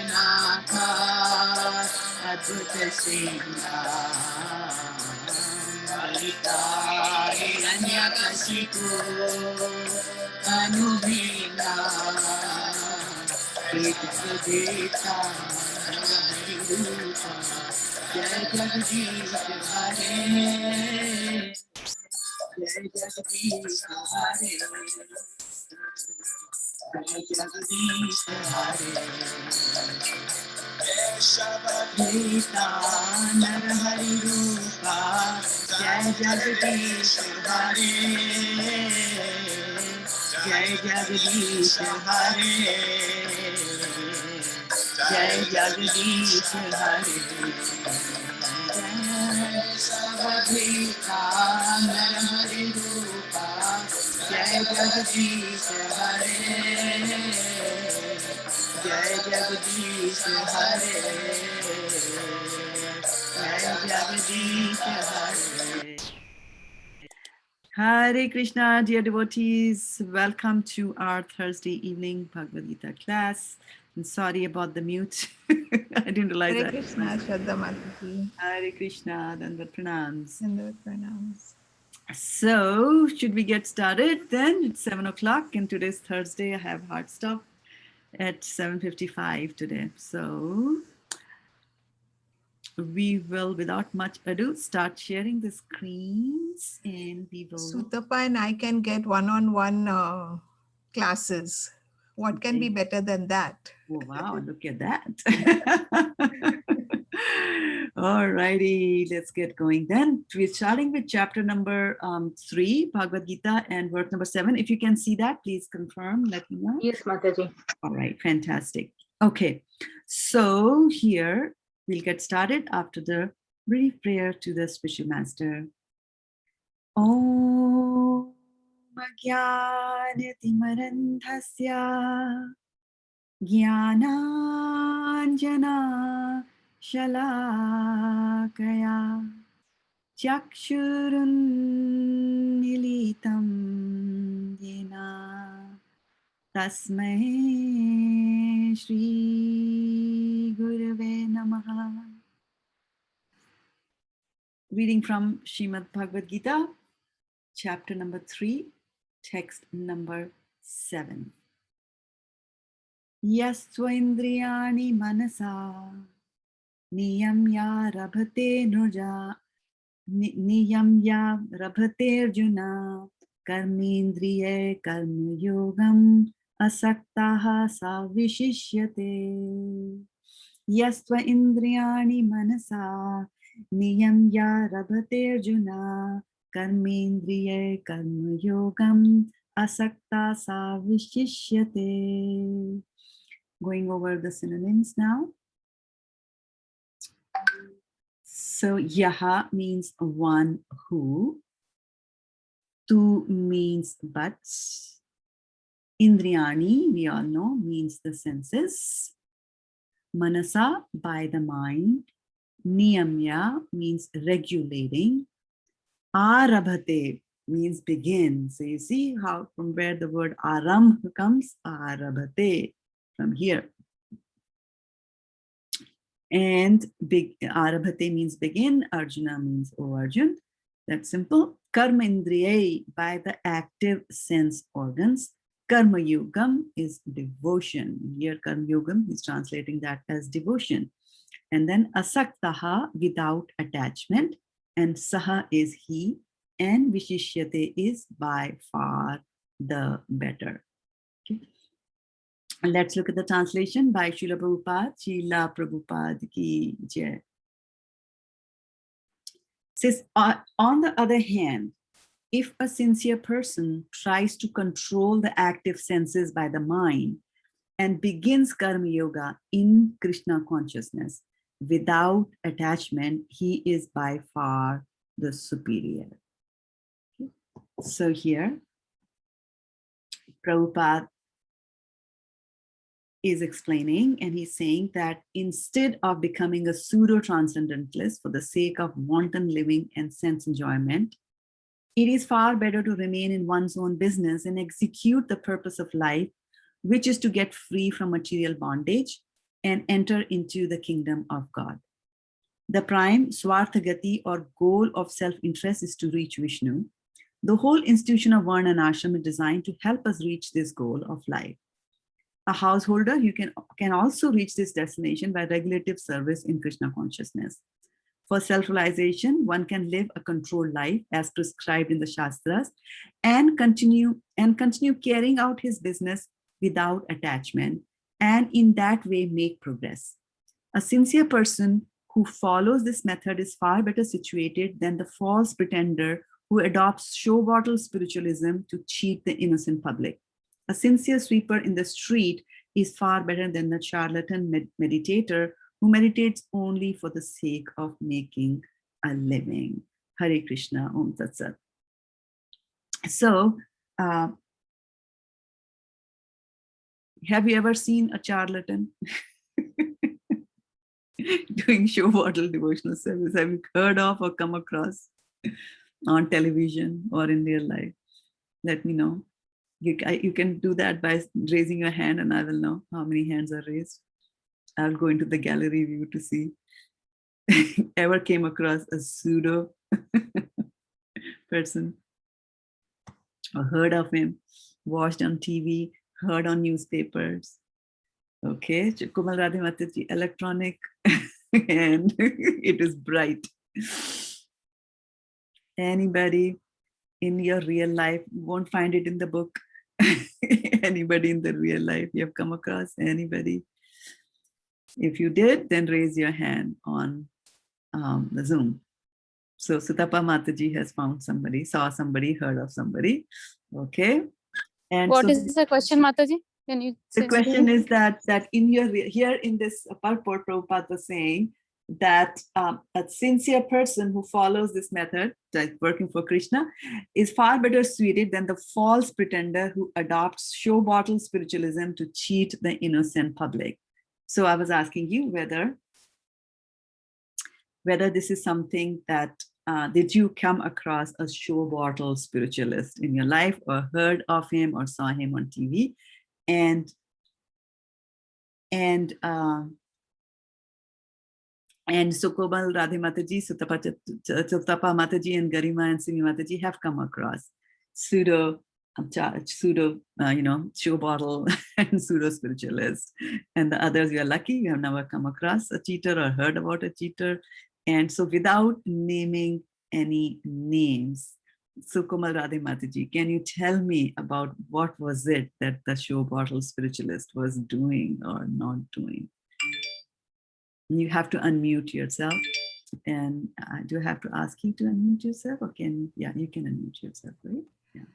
Natha Adbhuta Singha Balita Hiranyakashipu Anubhina Ekadeta Harirupa Jai Jagdish Hare Jai Jagdish Hare Jai Jagdish Hare Gita Narahari Rupa Jai Jagdish Hare Jai Jagdish Hare Jai Jagdish Hare Gita Narahari Rupa Jai Jagdish Hare Jai Jagdish Hare Jai Jagdish Hare. Hare Krishna, dear devotees. Welcome to our Thursday evening Bhagavad Gita class. I'm sorry about the mute. I didn't realize Hare that. Krishna, Shraddha Mataji. Hare Krishna, Dandavat Pranams. Dandavat Pranams. So, should we get started then? It's 7 o'clock and today's Thursday. I have hard stop at 7:55 today. So, we will, without much ado, start sharing the screens and we will... Sutapa and I can get one-on-one classes. What can be better than that? Oh, wow, look at that. All righty, let's get going then. We're starting with chapter number 3, Bhagavad Gita, and verse number 7. If you can see that, please confirm, let me know. Yes, Mataji. All right, fantastic. Okay, so here we'll get started after the brief prayer to the spiritual master. Om Jnanatimarandhasya Jnananjana Shalakaya Chakshurunmilitam Yena Tasmai Shri Gurave Namaha. Reading from Srimad Bhagavad Gita, chapter number 3, text number 7. Yastvendriyani manasa niyamya rabhate nurja niyamya rabhate arjuna karmendriye karma yogam asaktaha savishishyate. Yastvendriyani manasa niyamya rabhate arjuna karmendriye karma yogam asakta savishishyate. Going over the synonyms now. So yaha means one who, tu means but, indriyani we all know means the senses, manasa by the mind, niyamya means regulating, arabhate means begin. So you see how from where the word aram comes, arabhate, from here. And big arabhate means begin, Arjuna means O Arjun. That's simple. Karma indriye by the active sense organs. Karma yogam is devotion. Here karma yogam is translating that as devotion. And then asaktaha without attachment. And saha is he. And vishishyate is by far the better. Okay. Let's look at the translation by Srila Prabhupada. Srila Prabhupada ki jai. Says, on the other hand, if a sincere person tries to control the active senses by the mind and begins karma yoga in Krishna consciousness without attachment, he is by far the superior. Okay. So here, Prabhupada is explaining, and he's saying that instead of becoming a pseudo-transcendentalist for the sake of wanton living and sense enjoyment, it is far better to remain in one's own business and execute the purpose of life which is to get free from material bondage and enter into the kingdom of God. The prime Swarthagati or goal of self-interest is to reach Vishnu. The whole institution of Varna and Ashram is designed to help us reach this goal of life. A householder, you can also reach this destination by regulative service in Krishna consciousness. For self-realization, one can live a controlled life as prescribed in the Shastras and continue carrying out his business without attachment, and in that way make progress. A sincere person who follows this method is far better situated than the false pretender who adopts show bottle spiritualism to cheat the innocent public. A sincere sweeper in the street is far better than the charlatan meditator who meditates only for the sake of making a living. Hare Krishna, Om Tat Sat. So, have you ever seen a charlatan doing show bottle devotional service? Have you heard of or come across on television or in real life? Let me know. You can do that by raising your hand and I will know how many hands are raised. I'll go into the gallery view to see. Ever came across a pseudo person or heard of him, watched on TV, heard on newspapers? Okay, Kumal Radhe Mataji, electronic, and it is bright. Anybody in your real life, you won't find it in the book. Anybody in the real life you have come across? Anybody? If you did, then raise your hand on the Zoom. So Sutapa Mataji has found somebody, saw somebody, heard of somebody. Okay. And what so is the question, Mataji? Can you say the question is that in your here in this purport, Prabhupada was saying that a sincere person who follows this method, like working for Krishna, is far better suited than the false pretender who adopts show bottle spiritualism to cheat the innocent public. So I was asking you whether this is something that did you come across a show bottle spiritualist in your life, or heard of him, or saw him on TV, and so Komal Radhe Mataji, Sutapa Mataji, and Garima and Simi Mataji have come across pseudo, show bottle and pseudo spiritualist. And the others, you are lucky, you have never come across a cheater or heard about a cheater. And so without naming any names, so Komal Radhe Mataji, can you tell me about what was it that the show bottle spiritualist was doing or not doing? You have to unmute yourself. And do I have to ask you to unmute yourself, or can, yeah, you can unmute yourself, right? Yeah.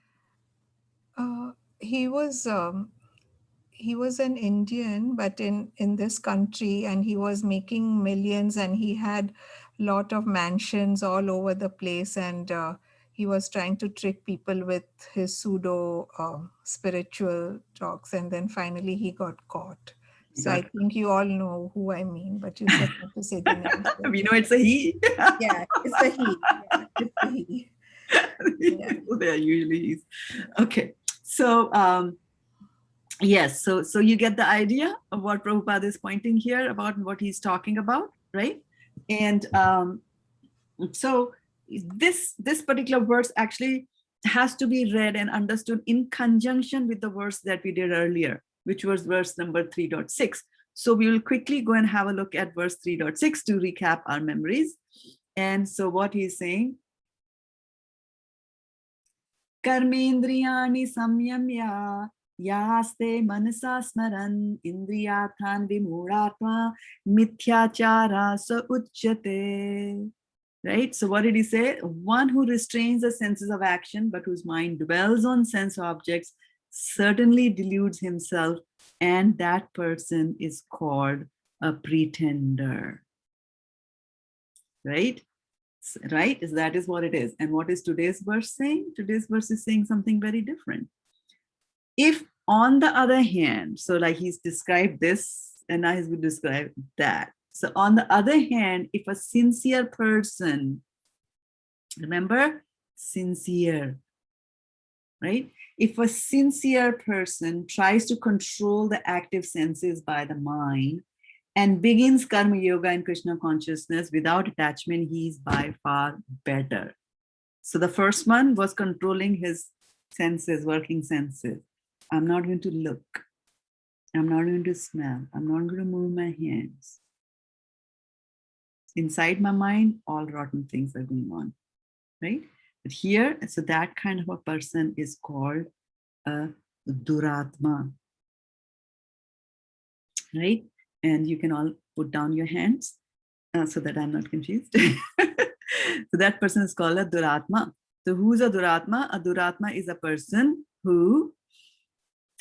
He was an Indian, but in this country, and he was making millions, and he had a lot of mansions all over the place, and he was trying to trick people with his pseudo spiritual talks, and then finally he got caught. So I think you all know who I mean, but you said not to say the name. So. We know it's a he. Yeah, it's a he. Yeah, it's a he. Yeah. They are usually he's. Okay, so yes, so you get the idea of what Prabhupada is pointing here about what he's talking about, right? And so this particular verse actually has to be read and understood in conjunction with the verse that we did earlier, which was verse number 3.6. So we will quickly go and have a look at verse 3.6 to recap our memories. And so what he's saying, Karmendriyani samyamya yaste manasa smaran indriyathan vimudhatma mithyachara sa uchyate. Right? So what did he say? One who restrains the senses of action, but whose mind dwells on sense objects, certainly deludes himself, and that person is called a pretender. Right? Right? That is what it is. And what is today's verse saying? Today's verse is saying something very different. If on the other hand, so like he's described this, and now he's going to describe that. So on the other hand, if a sincere person, remember, sincere, right? If a sincere person tries to control the active senses by the mind and begins karma yoga and Krishna consciousness without attachment, he is by far better. So the first one was controlling his senses, working senses. I'm not going to look. I'm not going to smell. I'm not going to move my hands. Inside my mind, all rotten things are going on, right? But here, so that kind of a person is called a duratma, right? And you can all put down your hands so that I'm not confused. So that person is called a duratma. So who's a duratma? A duratma is a person who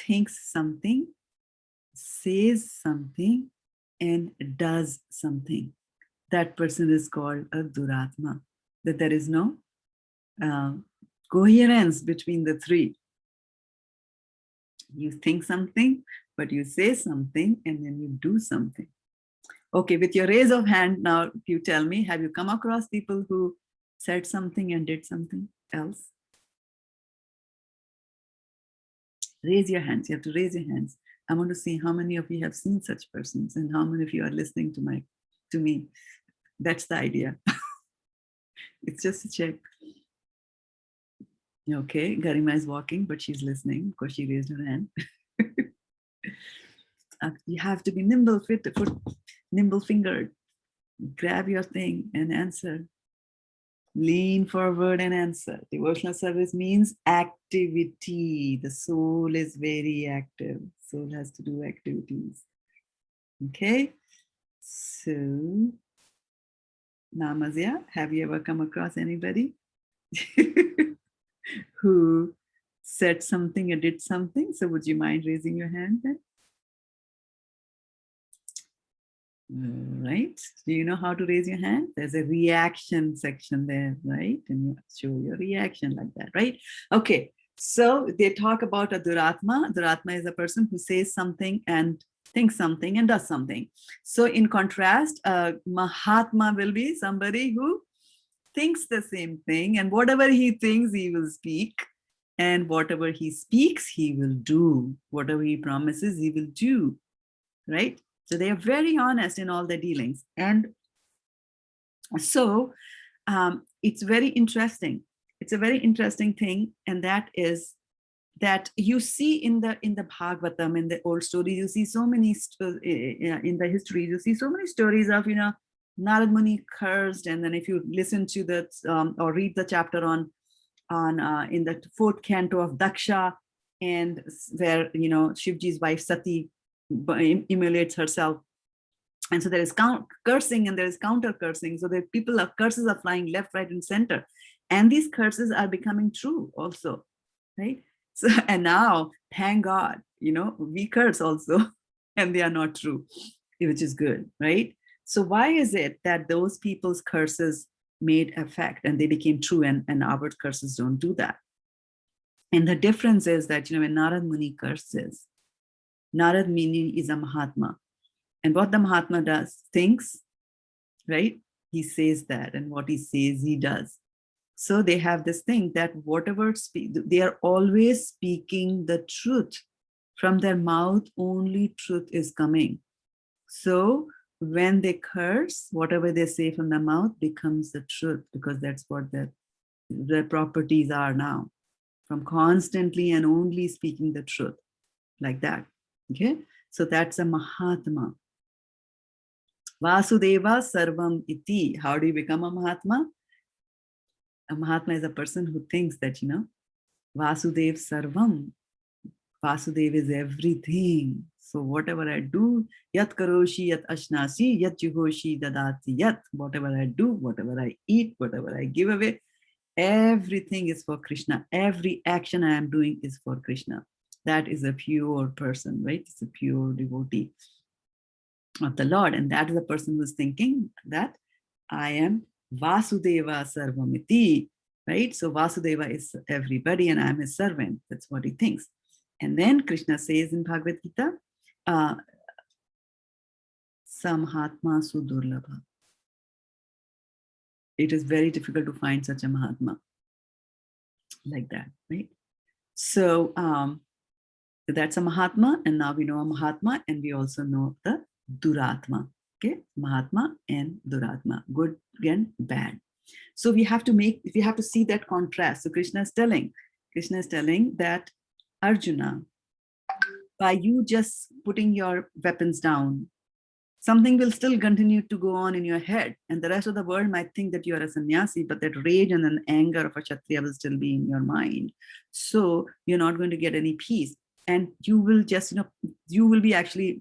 thinks something, says something, and does something. That person is called a duratma. That there is no coherence between the three. You think something, but you say something, and then you do something. Okay, with your raise of hand now, you tell me, have you come across people who said something and did something else? Raise your hands. You have to raise your hands. I want to see how many of you have seen such persons and how many of you are listening to me. That's the idea. It's just a check. Okay, Garima is walking, but she's listening because she raised her hand. You have to be nimble, nimble-fingered. Grab your thing and answer. Lean forward and answer. Devotional service means activity. The soul is very active. Soul has to do activities. Okay, so Namazya, have you ever come across anybody who said something or did something? So would you mind raising your hand then? Right? Do you know how to raise your hand? There's a reaction section there, right? And you show your reaction like that, right? Okay, so they talk about a duratma. Duratma is a person who says something and thinks something and does something. So in contrast, Mahatma will be somebody who thinks the same thing, and whatever he thinks, he will speak. And whatever he speaks, he will do. Whatever he promises, he will do, right? So they are very honest in all their dealings. And so it's very interesting. It's a very interesting thing. And that is that you see in the Bhagavatam, in the old stories, you see so many, in the history, you see so many stories of, Narad Muni cursed. And then if you listen to that or read the chapter on in the 4th canto of Daksha, and where, Shivji's wife Sati immolates herself. And so there is cursing and there is counter cursing. So the curses are flying left, right, and center. And these curses are becoming true also, right? So, and now, thank God, we curse also, and they are not true, which is good, right? So why is it that those people's curses made effect and they became true, and our curses don't do that? And the difference is that, when Narad Muni curses, Narad Muni is a Mahatma. And what the Mahatma does, thinks, right? He says that, and what he says, he does. So they have this thing that whatever they are always speaking the truth. From their mouth, only truth is coming. So when they curse, whatever they say from the mouth becomes the truth, because that's what their properties are now. From constantly and only speaking the truth, like that. Okay, so that's a Mahatma. Vasudeva Sarvam Iti. How do you become a Mahatma? A Mahatma is a person who thinks that, Vasudev Sarvam. Vasudev is everything. So whatever I do, Yat Karoshi, Yat Ashnasi, Yat Juhoshi, Dadati, Yat. Whatever I do, whatever I eat, whatever I give away, everything is for Krishna. Every action I am doing is for Krishna. That is a pure person, right? It's a pure devotee of the Lord. And that is the person who's thinking that I am Vasudeva Sarvamiti, right? So Vasudeva is everybody and I'm his servant. That's what he thinks. And then Krishna says in Bhagavad Gita, Samhatma Sudurlabha. It is very difficult to find such a Mahatma like that, right? So that's a Mahatma, and now we know a Mahatma, and we also know the Duratma. Okay, Mahatma and Duratma, good and bad. So we have to see that contrast. So Krishna is telling that Arjuna, by you just putting your weapons down, something will still continue to go on in your head, and the rest of the world might think that you are a sannyasi, but that rage and an anger of a Kshatriya will still be in your mind. So you're not going to get any peace, and you will just, you will be actually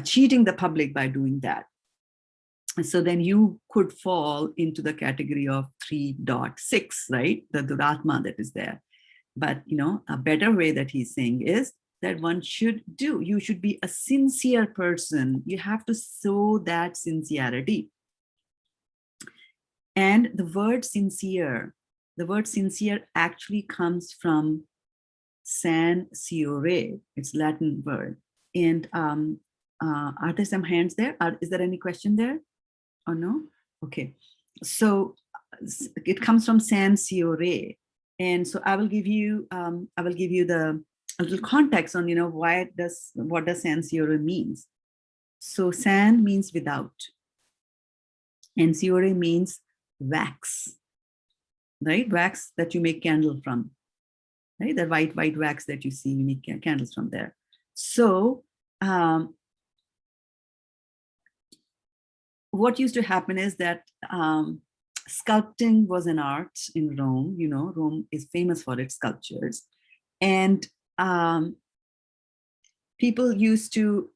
cheating the public by doing that. So then you could fall into the category of 3.6, right? The Duratma that is there. But, a better way that he's saying is that you should be a sincere person. You have to show that sincerity. And the word sincere actually comes from san siore. It's Latin word. And are there some hands there? Is there any question there? Or no? Okay. So it comes from san siore. And so I will give you the a little context on what does san siore means. So san means without, and siore means wax, right? Wax that you make candle from, right? The white wax that you see, you make candles from there. So what used to happen is that sculpting was an art in Rome. Rome is famous for its sculptures. And people used to,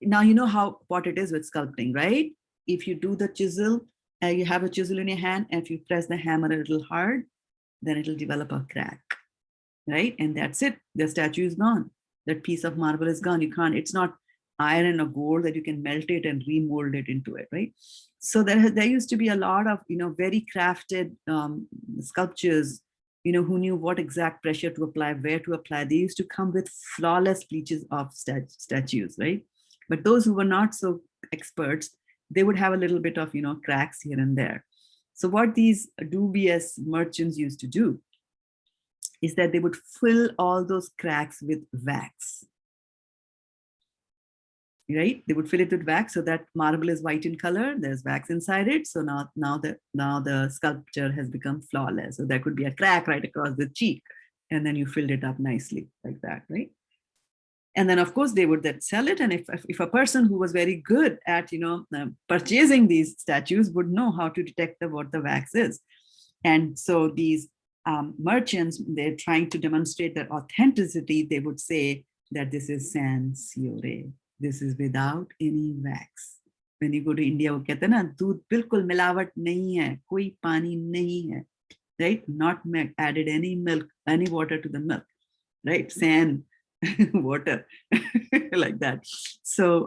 now you know what it is with sculpting, right? If you do the chisel, you have a chisel in your hand, and if you press the hammer a little hard, then it'll develop a crack, right? And that's it. The statue is gone. That piece of marble is gone. You can't, it's not iron or gold that you can melt it and remold it into it, right? So there used to be a lot of, very crafted sculptures, who knew what exact pressure to apply, where to apply. They used to come with flawless bleaches of statues, right? But those who were not so experts, they would have a little bit of, cracks here and there. So what these dubious merchants used to do is that they would fill all those cracks with wax, right? They would fill it with wax so that marble is white in color. There's wax inside it. So now the sculpture has become flawless. So there could be a crack right across the cheek, and then you filled it up nicely like that, right? And then of course they would then sell it. And if a person who was very good at purchasing these statues would know how to detect what the wax is. And so these merchants, they're trying to demonstrate their authenticity. They would say that this is san siore. This is without any wax. When you go to India, वो कहते हैं ना, दूध बिल्कुल मिलावट नहीं है, कोई पानी नहीं है, right? Not added any milk, any water to the milk, right? Sand, water, like that. So,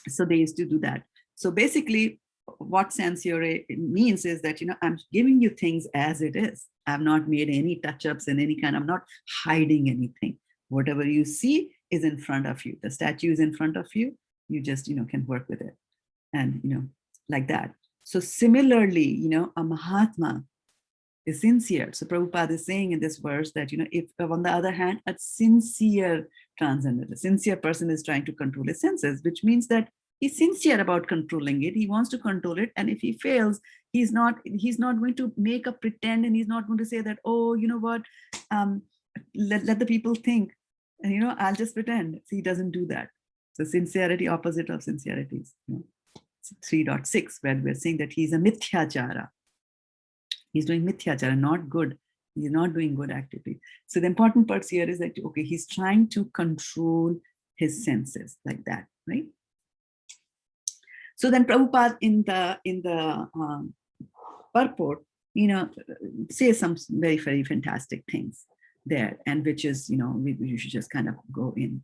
so they used to do that. So basically, what san siore means is that I'm giving you things as it is. I've not made any touch-ups and I'm not hiding anything. Whatever you see is in front of you. The statue is in front of you. You just can work with it, and like that. So similarly, a Mahatma is sincere. So Prabhupada is saying in this verse that if on the other hand, a sincere transcendent, a sincere person is trying to control his senses, which means that he's sincere about controlling it. He wants to control it, and if he fails, he's not going to make a pretend, and he's not going to say that, oh, you know what, let the people think, and I'll just pretend. So he doesn't do that. So sincerity, opposite of sincerity, 3.6, where we're saying that he's a mithyachara. He's doing mithyachara, not good. He's not doing good activity. So the important parts here is that, okay, he's trying to control his senses like that, right? So then Prabhupada in the purport, says some very, very fantastic things there, and which is, you should just kind of go in.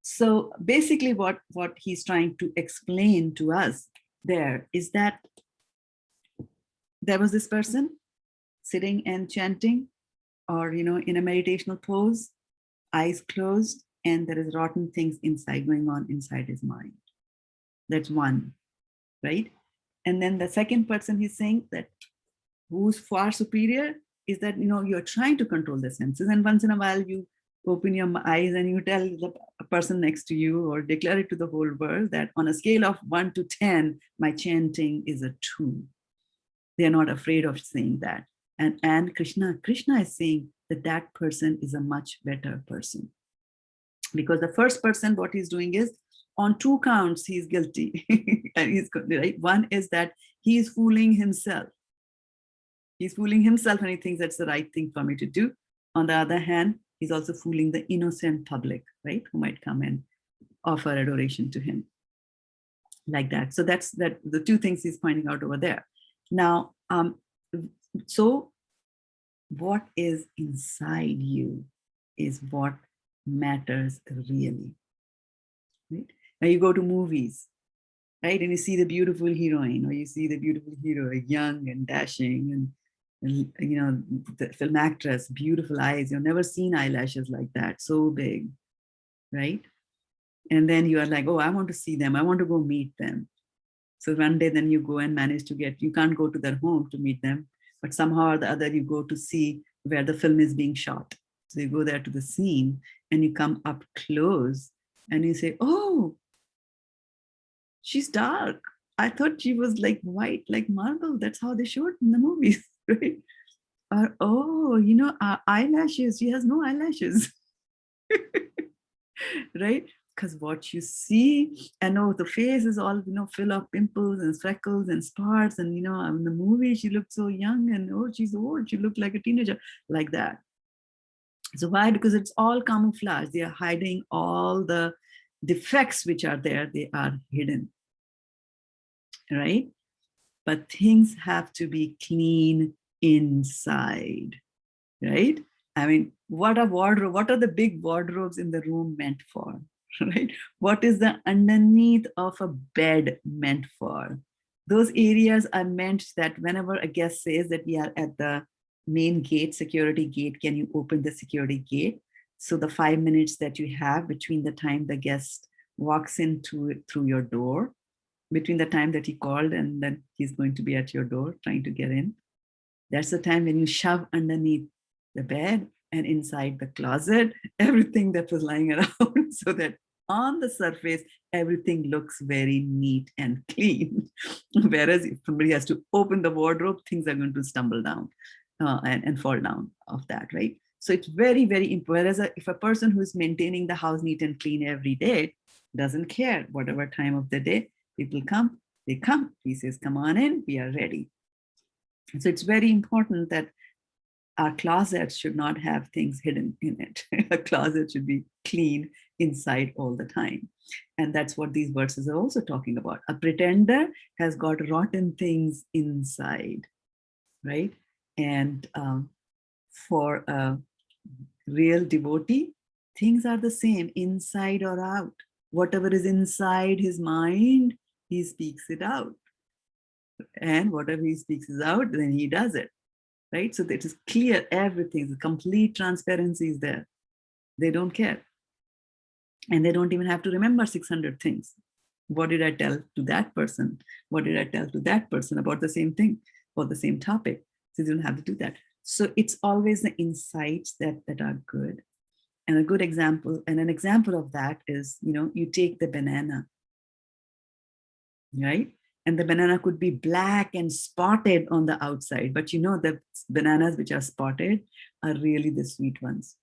So basically what he's trying to explain to us there is that there was this person sitting and chanting, or, in a meditational pose, eyes closed, and there is rotten things going on inside his mind. That's one, right? And then the second person, he's saying that who's far superior is that, you're trying to control the senses, and once in a while you open your eyes and you tell the person next to you or declare it to the whole world that on a scale of 1 to 10, my chanting is a 2. They're not afraid of saying that. And Krishna is saying that that person is a much better person. Because the first person, what he's doing is, on 2 counts, he's guilty. And he's right. One is that he's fooling himself. He's fooling himself and he thinks that's the right thing for me to do. On the other hand, he's also fooling the innocent public, right? Who might come and offer adoration to him. Like that. So that's the 2 things he's pointing out over there. Now, so what is inside you is what matters really. Right? Now you go to movies, right? And you see the beautiful heroine, or you see the beautiful hero, young and dashing, and the film actress, beautiful eyes. You've never seen eyelashes like that, so big, right? And then you are like, oh, I want to see them. I want to go meet them. So one day then you go and manage to you can't go to their home to meet them, but somehow or the other you go to see where the film is being shot. So you go there to the scene and you come up close and you say, oh, she's dark. I thought she was like white, like marble. That's how they showed in the movies, right? Or, oh, eyelashes. She has no eyelashes, right? Because what you see, and the face is all, full of pimples and freckles and spots. And, in the movie, she looked so young, and she's old. She looked like a teenager, like that. So why? Because it's all camouflage. They are hiding all the defects which are there. They are hidden, right? But things have to be clean inside, right? I mean, what are the big wardrobes in the room meant for, right? What is the underneath of a bed meant for? Those areas are meant that whenever a guest says that we are at the main gate, security gate, can you open the security gate? So the 5 minutes that you have between the time the guest walks in through your door, between the time that he called and then he's going to be at your door trying to get in, that's the time when you shove underneath the bed and inside the closet everything that was lying around, so that on the surface everything looks very neat and clean. Whereas if somebody has to open the wardrobe, things are going to stumble down and fall down of that, right? So it's very, very important. Whereas if a person who is maintaining the house neat and clean every day doesn't care whatever time of the day people come, they come. He says, come on in, we are ready. So it's very important that our closets should not have things hidden in it. A closet should be clean inside all the time. And that's what these verses are also talking about. A pretender has got rotten things inside, right? And for a real devotee, things are the same inside or out. Whatever is inside his mind, he speaks it out. And whatever he speaks is out, then he does it, right? So it is clear, everything, the complete transparency is there. They don't care. And they don't even have to remember 600 things. What did I tell to that person? What did I tell to that person about the same thing or the same topic? So you don't have to do that. So it's always the insights that are good. And a good example, and an example of that is, you take the banana, right? And the banana could be black and spotted on the outside, but the bananas which are spotted are really the sweet ones,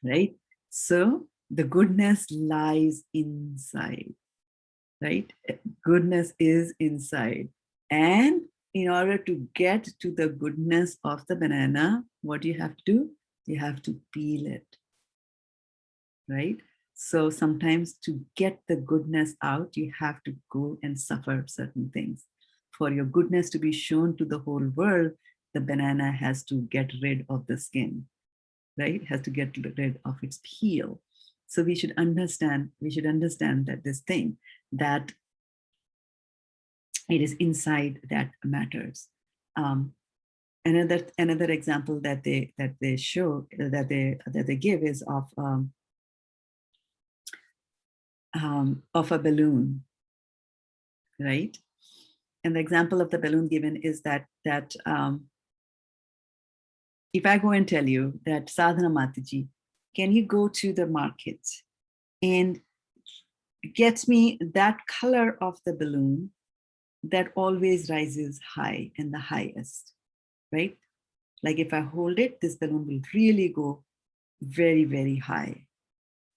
right? So the goodness lies inside, right? Goodness is inside. And in order to get to the goodness of the banana, what do you have to do? You have to peel it, right? So sometimes to get the goodness out, you have to go and suffer certain things. For your goodness to be shown to the whole world, the banana has to get rid of the skin, right? It has to get rid of its peel. So we should understand that this thing, that it is inside that matters. Another example that they show, that they give is of a balloon, right? And the example of the balloon given is that if I go and tell you that, Sadhana Mataji, can you go to the market and get me that color of the balloon that always rises high and the highest, right? Like if I hold it, this balloon will really go very, very high.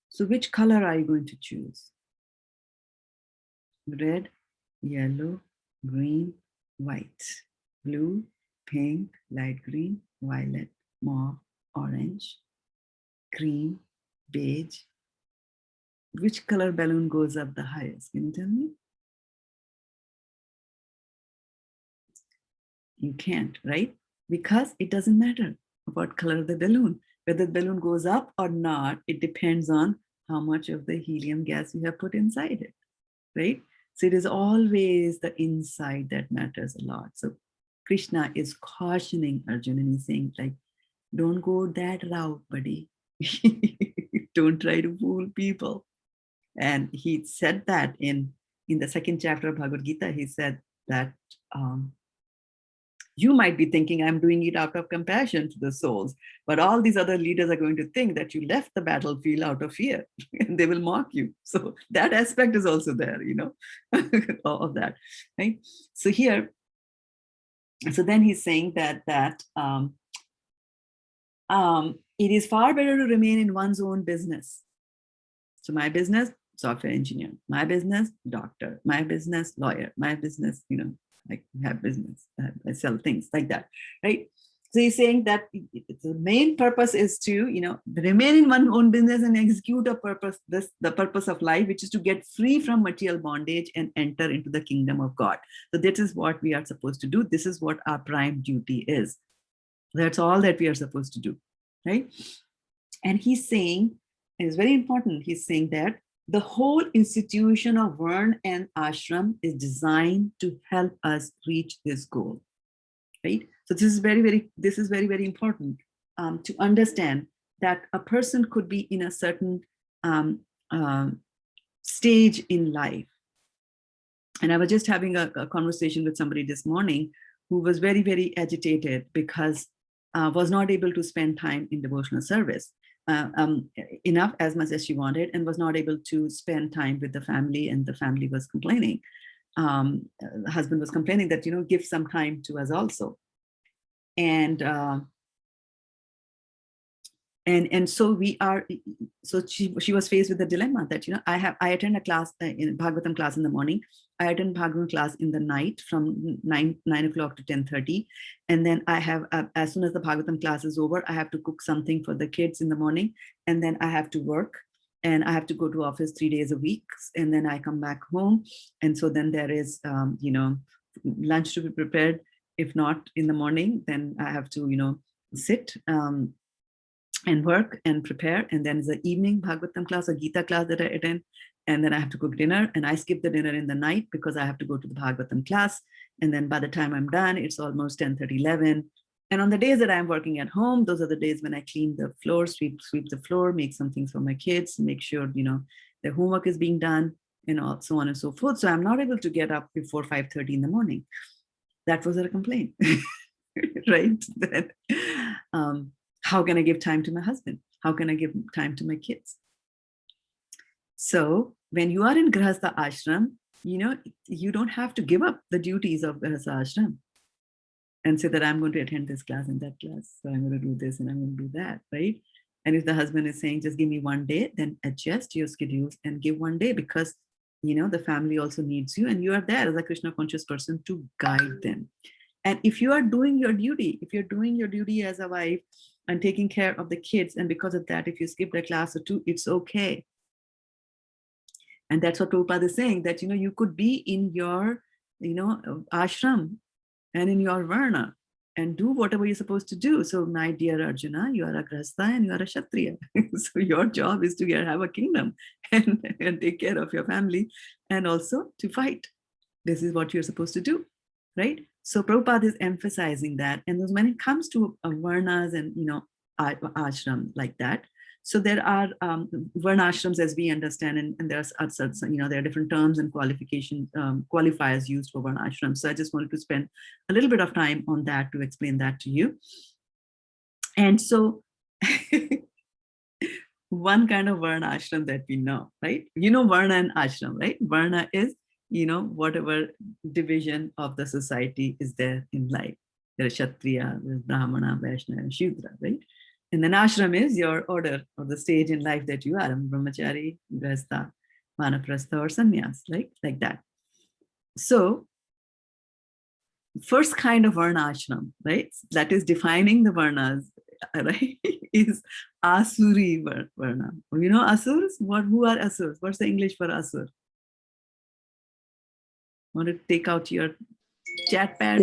So which color are you going to choose? Red, yellow, green, white, blue, pink, light green, violet, mauve, orange, green, beige. Which color balloon goes up the highest? Can you tell me? You can't, right? Because it doesn't matter what color of the balloon. Whether the balloon goes up or not, it depends on how much of the helium gas you have put inside it, right? So it is always the inside that matters a lot. So Krishna is cautioning Arjuna and he's saying, like, don't go that route, buddy. Don't try to fool people. And he said that in the second chapter of Bhagavad Gita, he said that you might be thinking I'm doing it out of compassion to the souls, but all these other leaders are going to think that you left the battlefield out of fear and they will mock you. So that aspect is also there, you know, of that, right? So here, so then he's saying that it is far better to remain in one's own business. So my business, software engineer, my business, doctor, my business, lawyer, my business, you know, like have business, I sell things like that, right? So he's saying that the main purpose is to, you know, remain in one's own business and execute a purpose, the purpose of life, which is to get free from material bondage and enter into the kingdom of God. So this is what we are supposed to do. This is what our prime duty is. That's all that we are supposed to do, right? And he's saying, and it's very important, he's saying that the whole institution of Varna and ashram is designed to help us reach this goal, right? So this is very, very important to understand that a person could be in a certain stage in life. And I was just having a conversation with somebody this morning who was very, very agitated because was not able to spend time in devotional service. Enough as much as she wanted, and was not able to spend time with the family, and the family was complaining. The husband was complaining that, you know, give some time to us also. And so we are, so she was faced with the dilemma that, you know, I attend a class in Bhagavatam class in the morning. I attend Bhagavatam class in the night from 9 o'clock to 10:30. And then I have, as soon as the Bhagavatam class is over, I have to cook something for the kids in the morning. And then I have to work, and I have to go to office 3 days a week. And then I come back home. And so then there is, you know, lunch to be prepared. If not in the morning, then I have to, you know, sit and work and prepare. And then it's the evening Bhagavatam class or Gita class that I attend. And then I have to cook dinner, and I skip the dinner in the night because I have to go to the Bhagavatam class. And then by the time I'm done, it's almost 10:30, 11. And on the days that I'm working at home, those are the days when I clean the floor, sweep the floor, make some things for my kids, make sure, you know, their homework is being done, and so on and so forth. So I'm not able to get up before 5:30 in the morning. That was a complaint, right? That, how can I give time to my husband? How can I give time to my kids? So when you are in Grihastha ashram, you know, you don't have to give up the duties of Grihastha ashram and say that I'm going to attend this class and that class. So I'm going to do this and I'm going to do that, right? And if the husband is saying, just give me one day, then adjust your schedules and give one day, because, you know, the family also needs you, and you are there as a Krishna conscious person to guide them. And if you are doing your duty, if you're doing your duty as a wife and taking care of the kids, and because of that, if you skip a class or two, it's okay. And that's what Prabhupada is saying, that, you know, you could be in your, you know, ashram and in your varna and do whatever you're supposed to do. So my dear Arjuna, you are a grihastha and you are a kshatriya. So your job is to have a kingdom and take care of your family, and also to fight. This is what you're supposed to do, right? So Prabhupada is emphasizing that. And when it comes to varnas and, you know, ashram like that, so there are varnashrams as we understand, and there's, you know, there are different terms and qualifiers used for varnashrams. So I just wanted to spend a little bit of time on that to explain that to you. And so one kind of varna ashram that we know, right? You know varna and ashram, right? Varna is, whatever division of the society is there in life. There's Kshatriya, there's Brahmana, Vaishnava, and Shudra, right? And then ashram is your order or the stage in life that you are, brahmachari, grihastha, vanaprastha, or sannyas, like that. So first kind of varna ashram, right? That is defining the varnas, right? Is asuri varna. You know asurs? Who are asurs? What's the English for asur? Want to take out your chat pads?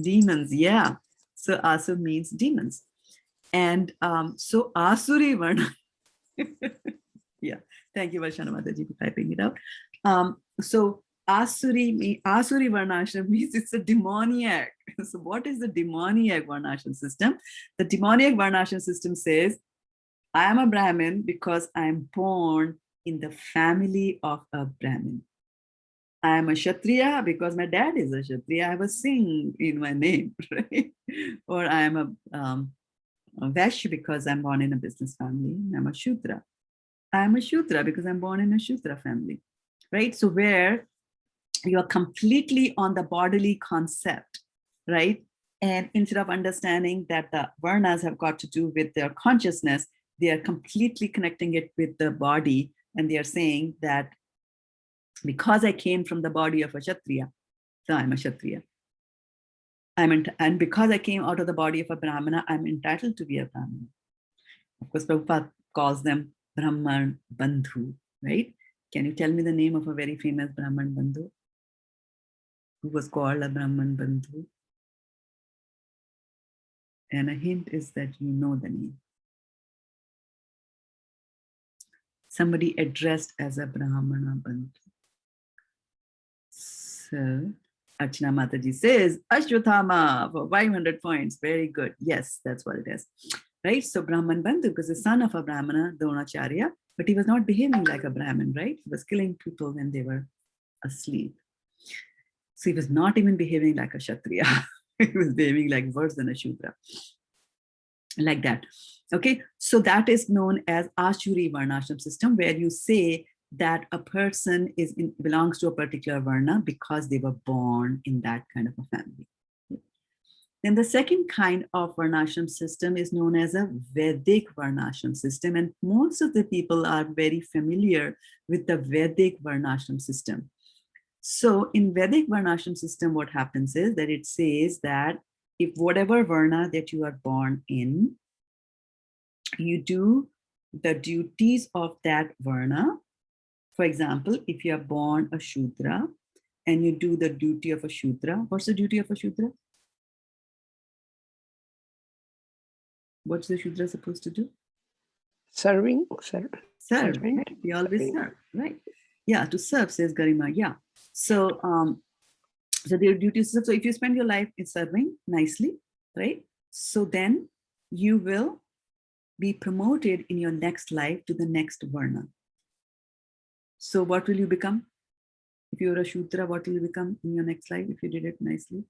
Demons, yeah. So asur means demons. And so asuri varna. Yeah, thank you, Varshana Mataji, for typing it out. So Asuri Varnashram means it's a demoniac. So what is the demoniac Varnashram system? The demoniac Varnashram system says, I am a Brahmin because I am born in the family of a Brahmin. I am a Kshatriya because my dad is a Kshatriya. I have a Singh in my name, right? Or I am a Vaishya because I'm born in a business family. I'm a Shudra. I am a Shudra because I'm born in a Shudra family, right? So where you are completely on the bodily concept, right? And instead of understanding that the varnas have got to do with their consciousness, they are completely connecting it with the body. And they are saying that because I came from the body of a Kshatriya, so I'm a Kshatriya. And because I came out of the body of a Brahmana, I'm entitled to be a Brahmana. Of course, Prabhupada calls them Brahman Bandhu, right? Can you tell me the name of a very famous Brahman Bandhu who was called a Brahman Bandhu? And a hint is that you know the name. Somebody addressed as a Brahmana Bandhu. So Archana Mataji says, Ashwathama for 500 points. Very good. Yes, that's what it is. Right? So Brahman Bandhu, because the son of a Brahmana, Dronacharya, but he was not behaving like a Brahmin, right? He was killing people when they were asleep. So he was not even behaving like a Kshatriya. He was behaving like worse than a Shudra. Like that. Okay, so that is known as Ashuri Varnashram system, where you say that a person belongs to a particular Varna because they were born in that kind of a family. Then the second kind of Varnashram system is known as a Vedic Varnashram system. And most of the people are very familiar with the Vedic Varnashram system. So in Vedic Varnashram system, what happens is that it says that if whatever Varna that you are born in, you do the duties of that Varna. For example, if you are born a Shudra and you do the duty of a Shudra, what's the duty of a Shudra? What's the Shudra supposed to do? Serving. Serve, right? We always serve, right? Yeah, to serve, says Garima. Yeah. So, so their duties. So if you spend your life in serving nicely, right? So then you will be promoted in your next life to the next Varna. So what will you become? If you're a Shudra, what will you become in your next life if you did it nicely?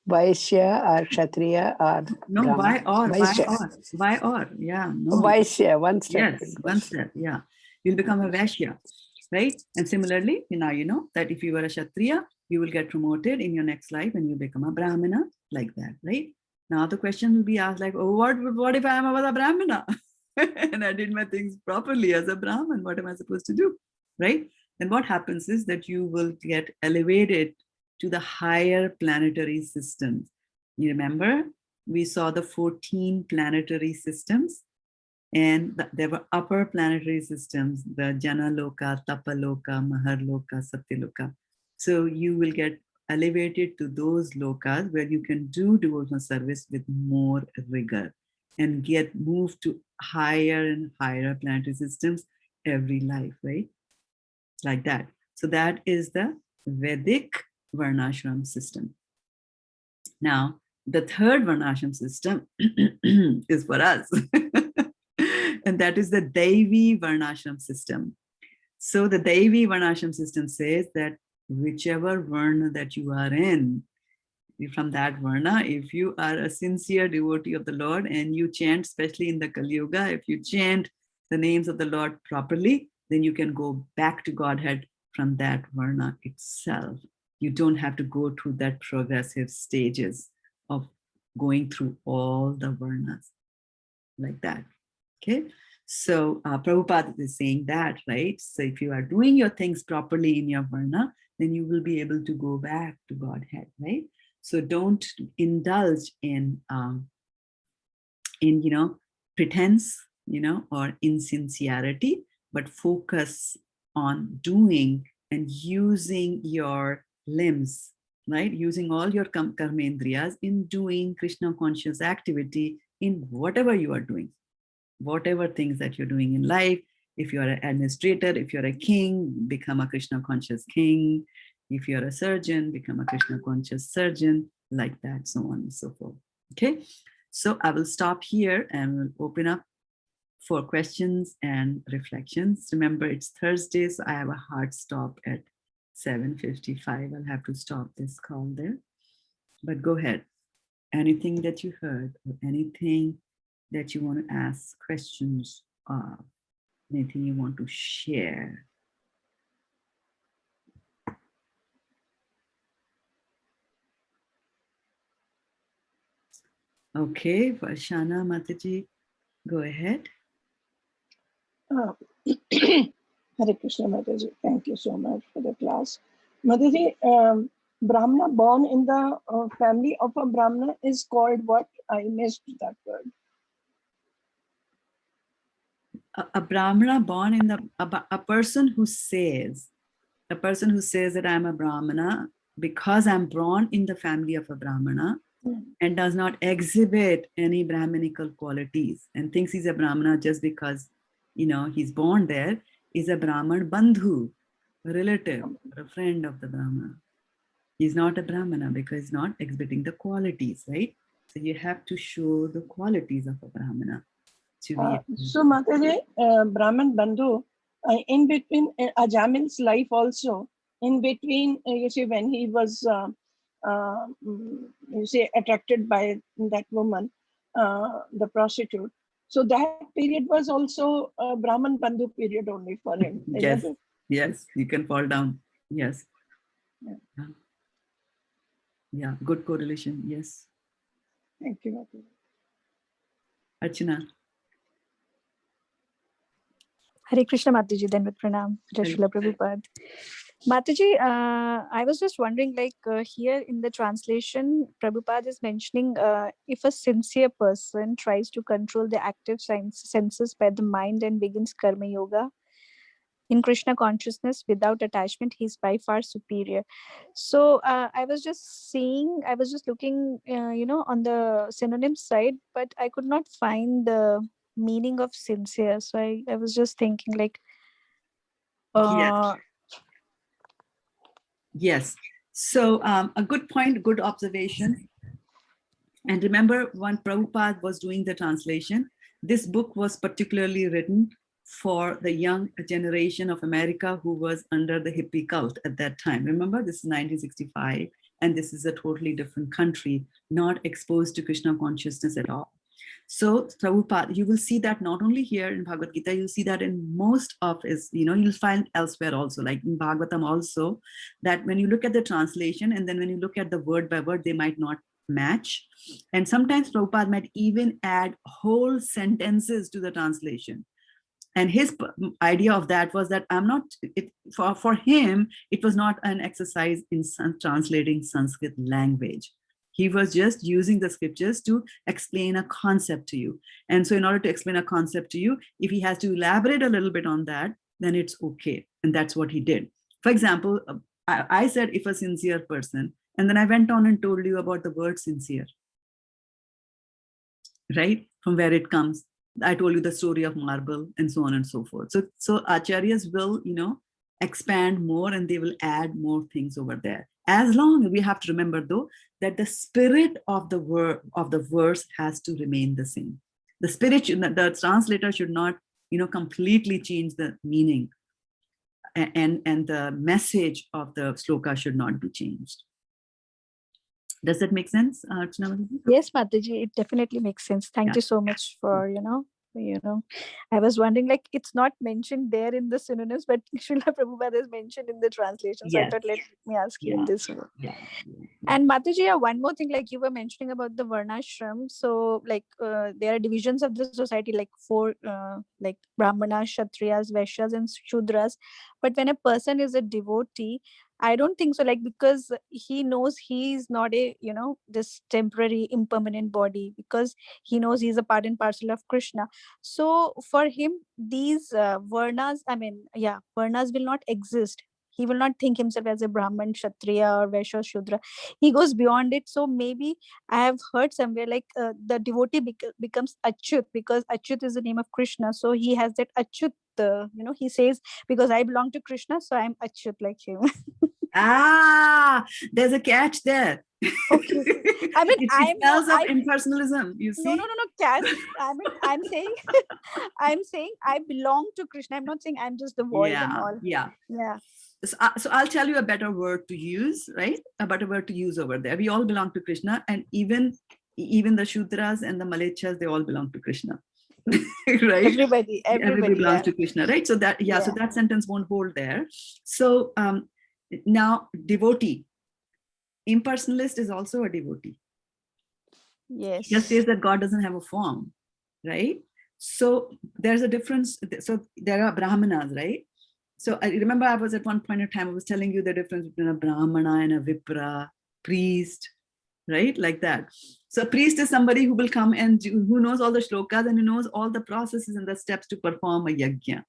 Vaishya or Kshatriya or no, Brahman. why or? Yeah, no. Vaishya, one step. Yes, one step, yeah. You'll become a Vaishya, right? And similarly, now you know that if you were a Kshatriya, you will get promoted in your next life and you become a Brahmana, like that, right? Now the question will be asked like, oh, what if I am a Brahmana? And I did my things properly as a Brahmin, what am I supposed to do, right? Then what happens is that you will get elevated to the higher planetary systems. You remember, we saw the 14 planetary systems, and there were upper planetary systems, the Jana Loka, Tapa Loka, Mahar Loka, Satya Loka. So you will get elevated to those lokas where you can do devotional service with more rigor and get moved to higher and higher planetary systems every life, right? Like that. So that is the Vedic Varnashram system. Now, the third Varnashram system is for us. And that is the Devi Varnashram system. So the Devi Varnashram system says that whichever varna that you are in, from that varna, if you are a sincere devotee of the Lord and you chant, especially in the Kali Yuga, if you chant the names of the Lord properly, then you can go back to Godhead from that varna itself. You don't have to go through that progressive stages of going through all the varnas like that. Okay, so Prabhupada is saying that, right? So if you are doing your things properly in your varna, then you will be able to go back to Godhead, right? So don't indulge in pretense, or insincerity, but focus on doing and using your limbs, right? Using all your karmendriyas in doing Krishna conscious activity in whatever you are doing, whatever things that you're doing in life. If you're an administrator, if you're a king, become a Krishna conscious king. If you're a surgeon, become a Krishna conscious surgeon, like that, so on and so forth. Okay, so I will stop here and we'll open up for questions and reflections. Remember, it's Thursday, so I have a hard stop at 7:55. I'll have to stop this call there. But go ahead. Anything that you heard, or anything that you want to ask questions of, anything you want to share. Okay, Varshana Mataji, go ahead. Hare Krishna, Mataji. Thank you so much for the class. Mataji, Brahmana born in the family of a Brahmana is called what? I missed that word. A Brahmana born in a person who says that I'm a Brahmana because I'm born in the family of a Brahmana and does not exhibit any Brahminical qualities and thinks he's a Brahmana just because, he's born there, is a Brahman Bandhu, a relative, or a friend of the Brahmana. He's not a Brahmana because he's not exhibiting the qualities, right? So you have to show the qualities of a Brahmana. So Mataji, Brahman Bandhu, in between Ajamil's life also, in between, you see, when he was, attracted by that woman, the prostitute. So that period was also a Brahman Bandhu period only for him. Yes, yes, you can fall down. Yes. Yeah, good correlation. Yes. Thank you, Mataji. Archana. Hare Krishna Mataji, then with Pranam, Srila Prabhupada. Mataji, I was just wondering, here in the translation, Prabhupada is mentioning if a sincere person tries to control the active senses by the mind and begins karma yoga in Krishna consciousness without attachment, he's by far superior. So I was just looking, on the synonym side, but I could not find the meaning of sincere. So I was just thinking Yes. So a good point, good observation. And remember, when Prabhupada was doing the translation, this book was particularly written for the young generation of America who was under the hippie cult at that time. Remember, this is 1965, and this is a totally different country, not exposed to Krishna consciousness at all. So Prabhupada, you will see that not only here in Bhagavad Gita, you'll see that in most of his, you'll find elsewhere also, like in Bhagavatam also, that when you look at the translation and then when you look at the word by word, they might not match. And sometimes Prabhupada might even add whole sentences to the translation. And his idea of that was that for him, it was not an exercise in translating Sanskrit language. He was just using the scriptures to explain a concept to you. And so in order to explain a concept to you, if he has to elaborate a little bit on that, then it's okay. And that's what he did. For example, I said, if a sincere person, and then I went on and told you about the word sincere, right? From where it comes. I told you the story of marble and so on and so forth. So acharyas will, expand more and they will add more things over there. As long as we have to remember though, that the spirit of the word of the verse has to remain the same. The spirit, the translator should not, completely change the meaning. and the message of the sloka should not be changed. Does that make sense, Archana? Yes, Mataji, it definitely makes sense. Thank Yeah. you so much for, I was wondering, like, it's not mentioned there in the synonyms, but Srila Prabhupada is mentioned in the translation. So I Yes. thought, let me ask you in this way. Yeah. And Mataji, one more thing, like you were mentioning about the Varnashram. So, like, there are divisions of the society, like four, like Brahmanas, Kshatriyas, Vaishyas, and Shudras. But when a person is a devotee, I don't think so, like, because he knows he's not a, this temporary impermanent body, because he knows he's a part and parcel of Krishna. So for him, these Varnas will not exist. He will not think himself as a Brahman, Kshatriya, or Vaishya, Shudra. He goes beyond it. So maybe I have heard somewhere, like, the devotee becomes Achyut, because Achyut is the name of Krishna. So he has that Achyut, he says, because I belong to Krishna, so I'm Achyut like him. There's a catch there. Okay. I mean, it smells of impersonalism, you see? No, catch. I mean, I'm saying, I'm saying I belong to Krishna. I'm not saying I'm just the void and all. Yeah. Yeah. So I'll tell you a better word to use, right? A better word to use over there. We all belong to Krishna, and even the Shudras and the Malechas, they all belong to Krishna. Right? Everybody belongs to Krishna, right? So that, so that sentence won't hold there. So now devotee, impersonalist is also a devotee. Yes. He just says that God doesn't have a form, right? So there's a difference. So there are Brahmanas, right? So I remember I was at one point in time, I was telling you the difference between a Brahmana and a Vipra, priest, right? Like that. So a priest is somebody who will come and who knows all the shlokas and who knows all the processes and the steps to perform a yajna.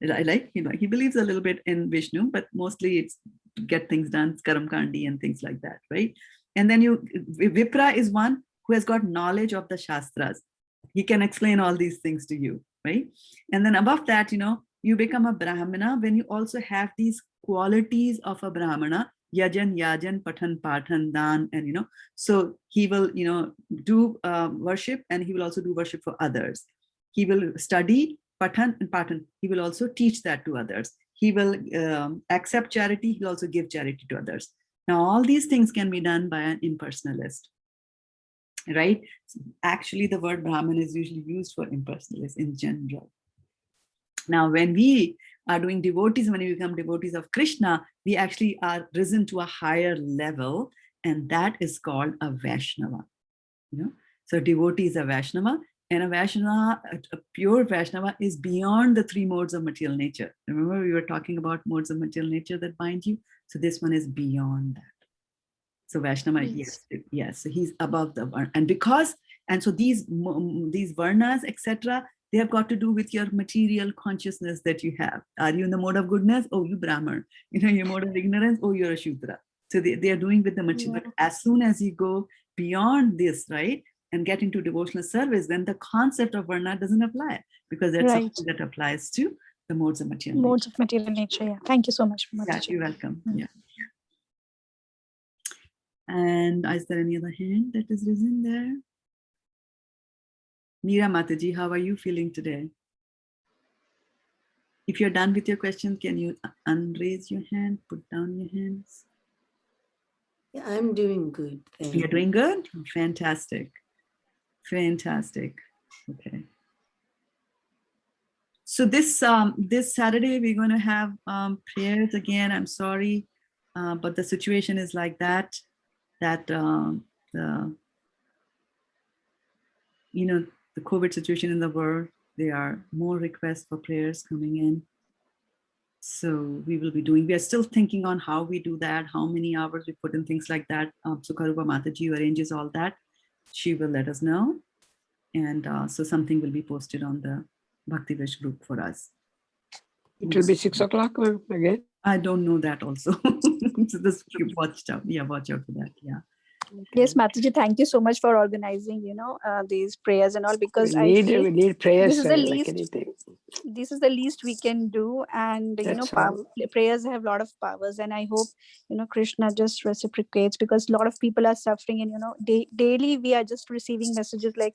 Like, he believes a little bit in Vishnu, but mostly it's to get things done, it's Karam Kandi and things like that, right? And then Vipra is one who has got knowledge of the Shastras. He can explain all these things to you, right? And then above that, you become a Brahmana when you also have these qualities of a Brahmana, Yajan, Patan, Patan, Dan, and, so he will, do worship, and he will also do worship for others. He will study Patan and Patan. He will also teach that to others. He will accept charity. He'll also give charity to others. Now, all these things can be done by an impersonalist, right? Actually, the word Brahman is usually used for impersonalists in general. Now, when we are doing devotees, when we become devotees of Krishna, we actually are risen to a higher level, and that is called a Vaishnava. So devotee is a Vaishnava, and a Vaishnava, a pure Vaishnava, is beyond the three modes of material nature. Remember, we were talking about modes of material nature that bind you. So this one is beyond that. So Vaishnava, yes. So he's above the Varna, and so these Varnas, etc., they have got to do with your material consciousness that you have. Are you in the mode of goodness? Oh, you Brahman. Your mode of ignorance? Oh, you're a Shudra. So they are doing with the material. But as soon as you go beyond this, right, and get into devotional service, then the concept of Varna doesn't apply, because that's something that applies to the modes of material nature. Modes of material nature, yeah. Thank you so much. Yeah, you're welcome. Yeah. And is there any other hand that is risen there? Meera Mataji, how are you feeling today? If you're done with your questions, can you unraise your hand, put down your hands? Yeah, I'm doing good. You're doing good? Fantastic. Fantastic. Okay. So this Saturday, we're going to have prayers again. I'm sorry, but the situation is like that the COVID situation in the world, there are more requests for prayers coming in. So we are still thinking on how we do that, how many hours we put in, things like that. Sukharupa Mataji arranges all that. She will let us know. And so something will be posted on the Bhakti Vish group for us. It will be 6 o'clock again. I don't know that also. So just watch out. Yeah, watch out for that. Yeah. Yes, Mataji, thank you so much for organizing, these prayers and all, because we need prayers. This is the least we can do, and prayers have a lot of powers, and I hope Krishna just reciprocates, because a lot of people are suffering, and daily we are just receiving messages like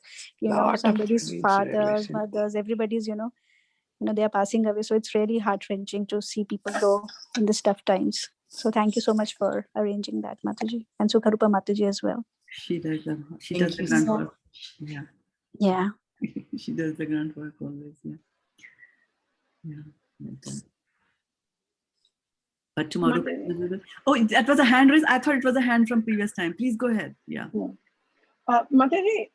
somebody's fathers, mothers, everybody's they are passing away. So it's really heart-wrenching to see people go in these tough times. So thank you so much for arranging that, Mataji, and Sukharupa Mataji as well. She does the Thank you, grunt sir. work. Yeah. Yeah. She does the grunt work always. Yeah. Yeah. Like that. But tomorrow. Oh, that was a hand raise. I thought it was a hand from previous time. Please go ahead. Yeah. Mataji,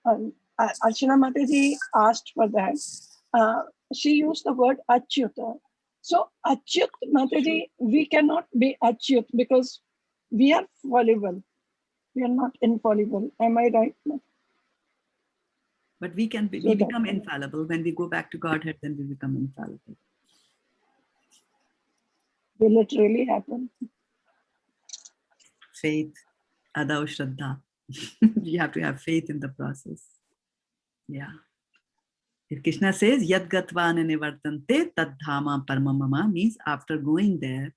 Archana Mataji asked for that. She used the word Achyuta. So Achyut Mataji, we cannot be Achyut because we are fallible. We are not infallible. Am I right? But we can be, we become infallible. When we go back to Godhead, then we become infallible. Will it really happen? Faith, Adau Shraddha. You have to have faith in the process. Yeah. If Krishna says, Yad Gatvana Nivartante Tad Dhama Paramamama, means after going there,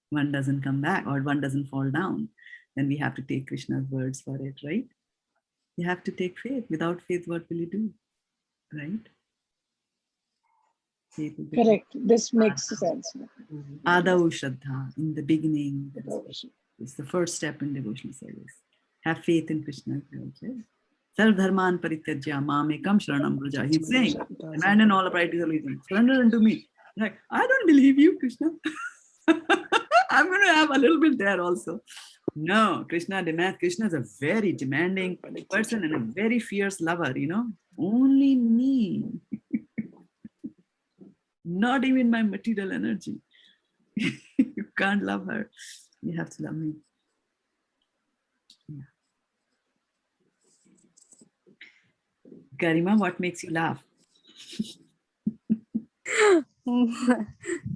one doesn't come back or one doesn't fall down. Then we have to take Krishna's words for it, right? You have to take faith. Without faith, what will you do? Right? Correct. This makes sense. Adau Shraddha, in the beginning, it's the first step in devotional service. Have faith in Krishna's words. Right? Sarv dharman parityajya mamekam sharanam vraja. He's saying, abandon all practical allegiance. Surrender unto me. Like, I don't believe you, Krishna. I'm going to have a little bit there also. No, Krishna demands. Krishna is a very demanding person and a very fierce lover, Only me. Not even my material energy. You can't love her. You have to love me. Yeah. Garima, what makes you laugh?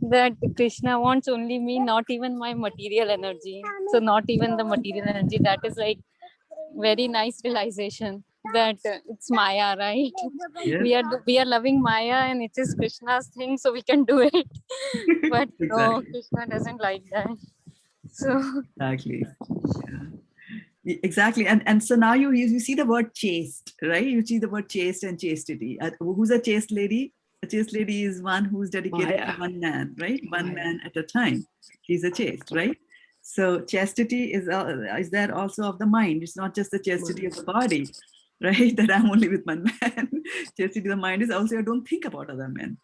That Krishna wants only me, not even my material energy. So not even the material energy. That is like very nice realization that it's Maya, right? Yes. We are loving Maya and it is Krishna's thing, so we can do it. But no, Exactly. Krishna doesn't like that. So Exactly. Yeah. Exactly. And so now you see the word chaste, right? You see the word chaste and chastity. Who's a chaste lady? A chaste lady is one who's dedicated to one man, right? One man at a time. She's a chaste, right? So chastity is there also of the mind. It's not just the chastity of the body, right? That I'm only with one man. Chastity of the mind is also I don't think about other men,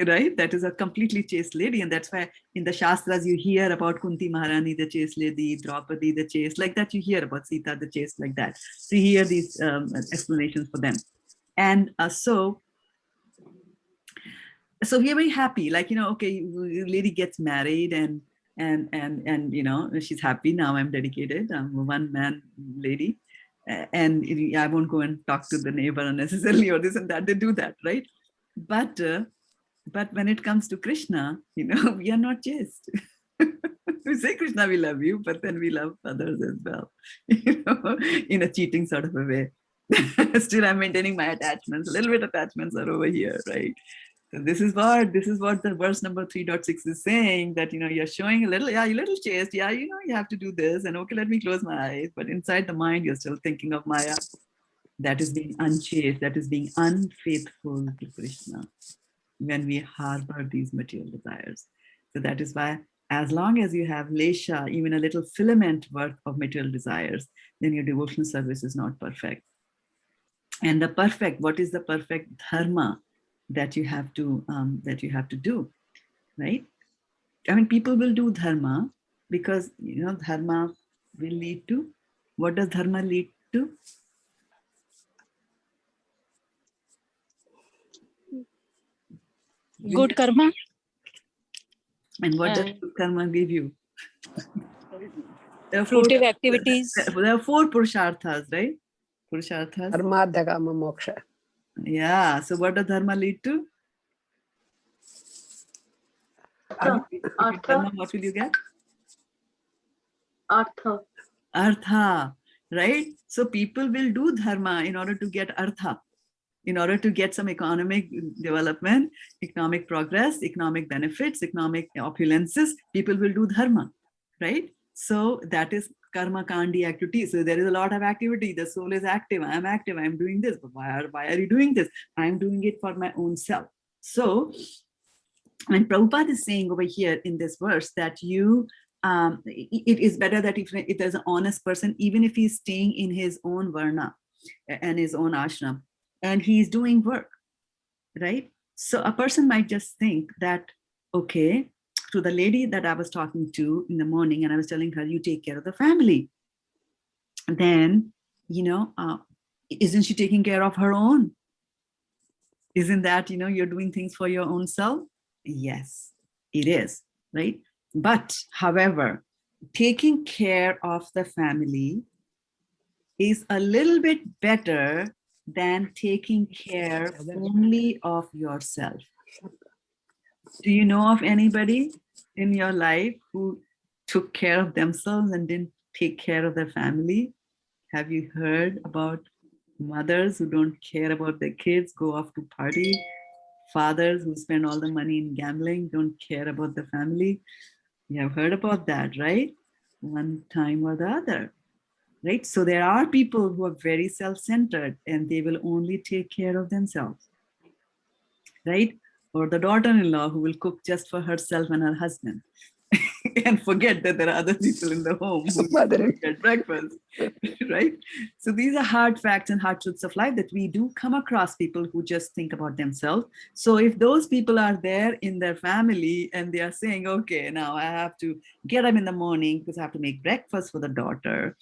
right? That is a completely chaste lady. And that's why in the Shastras you hear about Kunti Maharani, the chaste lady, Draupadi, the chaste, like that you hear about Sita, the chaste, like that. So you hear these explanations for them. And so we are very happy, like, okay, lady gets married and she's happy. Now I'm dedicated. I'm a one-man lady. And I won't go and talk to the neighbor unnecessarily or this and that. They do that, right? But when it comes to Krishna, we are not chaste. We say, Krishna, we love you, but then we love others as well, in a cheating sort of a way. Still, I'm maintaining my attachments. A little bit attachments are over here, right? So this is what the verse number 3.6 is saying, that, you're showing a little, you're a little chaste. Yeah, you have to do this. And okay, let me close my eyes. But inside the mind, you're still thinking of Maya. That is being unchaste. That is being unfaithful to Krishna when we harbor these material desires. So that is why, as long as you have lesha, even a little filament worth of material desires, then your devotional service is not perfect. And what is the perfect dharma that you have to do, right? I mean, people will do dharma because dharma will lead to, what does dharma lead to? good karma. And what does good karma give you? Fruitive activities. There are 4 purusharthas, right? Purusharthas. Dharmadha kama moksha. Yeah. So what does dharma lead to? Dharma, what will you get? Artha, right? So people will do dharma in order to get artha, in order to get some economic development, economic progress, economic benefits, economic opulences. People will do dharma, right? So that is karma kandi activity. So there is a lot of activity. The soul is active. I'm active. I'm doing this. But why are you doing this? I'm doing it for my own self. So when Prabhupada is saying over here in this verse that it is better that if there's an honest person, even if he's staying in his own varna and his own ashram, and he's doing work, right? So a person might just think that, okay, to the lady that I was talking to in the morning, and I was telling her, you take care of the family. Then, isn't she taking care of her own? Isn't that, you're doing things for your own self? Yes, it is, right? But however, taking care of the family is a little bit better than taking care only of yourself. Do you know of anybody in your life who took care of themselves and didn't take care of their family? Have you heard about mothers who don't care about their kids, go off to party? Fathers who spend all the money in gambling, don't care about the family? You have heard about that, right? One time or the other, right? So there are people who are very self-centered and they will only take care of themselves, right? Or the daughter-in-law who will cook just for herself and her husband and forget that there are other people in the home who get breakfast, right? So these are hard facts and hard truths of life that we do come across people who just think about themselves. So if those people are there in their family and they are saying, okay, now I have to get up in the morning because I have to make breakfast for the daughter,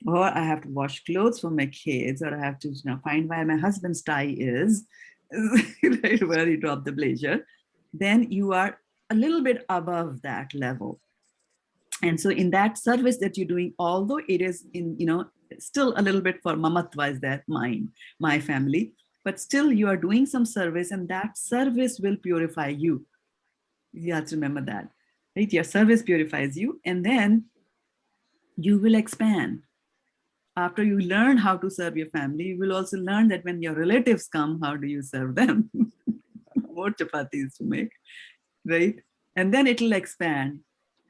or I have to wash clothes for my kids, or I have to find where my husband's tie is, right, where he dropped the blazer, then you are a little bit above that level. And so in that service that you're doing, although it is still a little bit for mamatva, is that mine, my family, but still you are doing some service, and that service will purify you. You have to remember that, right? Your service purifies you, and then you will expand. After you learn how to serve your family, you will also learn that when your relatives come, how do you serve them? More chapatis to make, right? And then it'll expand.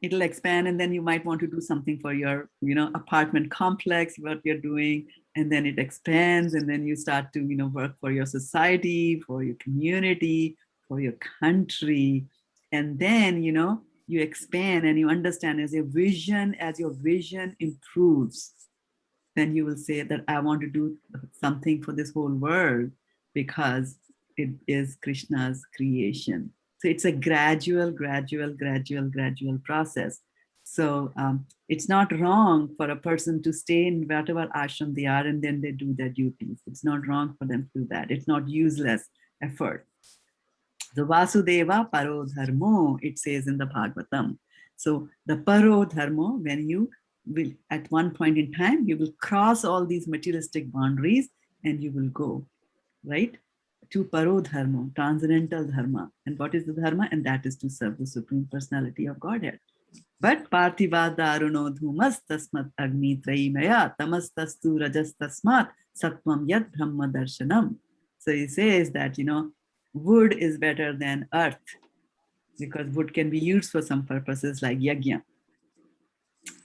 It'll expand, and then you might want to do something for your, apartment complex, what you're doing, and then it expands, and then you start to, work for your society, for your community, for your country, and then, you expand and you understand as your vision improves, then you will say that I want to do something for this whole world because it is Krishna's creation. So it's a gradual process. So it's not wrong for a person to stay in whatever ashram they are and then they do their duties. It's not wrong for them to do that. It's not useless effort. The Vasudeva Paro Dharmo, it says in the Bhagavatam. So the Paro Dharmo, when you will, at one point in time, you will cross all these materialistic boundaries and you will go, right, to Paro Dharma, transcendental Dharma. And what is the Dharma? And that is to serve the Supreme Personality of Godhead. But Parthiva Daruno Dhumas Tasmat Agni Traimaya Tamastastu Rajas Tasmat Sattvam Yat Brahma Darshanam. So he says that, wood is better than earth because wood can be used for some purposes like yajna.